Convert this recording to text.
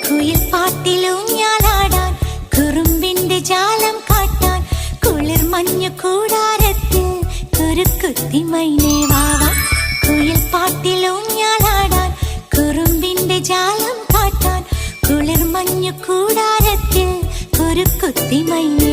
കുയിൽ പാട്ടിലൂഞ്ഞാലാടാൻ കുറുമ്പിന്റെ ജാലം കാട്ടാൻ കുളിർ മഞ്ഞു കൂടാരത്തിൽ കുരുക്കുത്തി മൈനേ വാവാ. കുയിൽ പാട്ടിലൂഞ്ഞാലാടാൻ കുറുമ്പിന്റെ ജാലം കാട്ടാൻ കുളിർ മഞ്ഞു കൂടാരത്തിൽ കുരുക്കുത്തി മൈനേ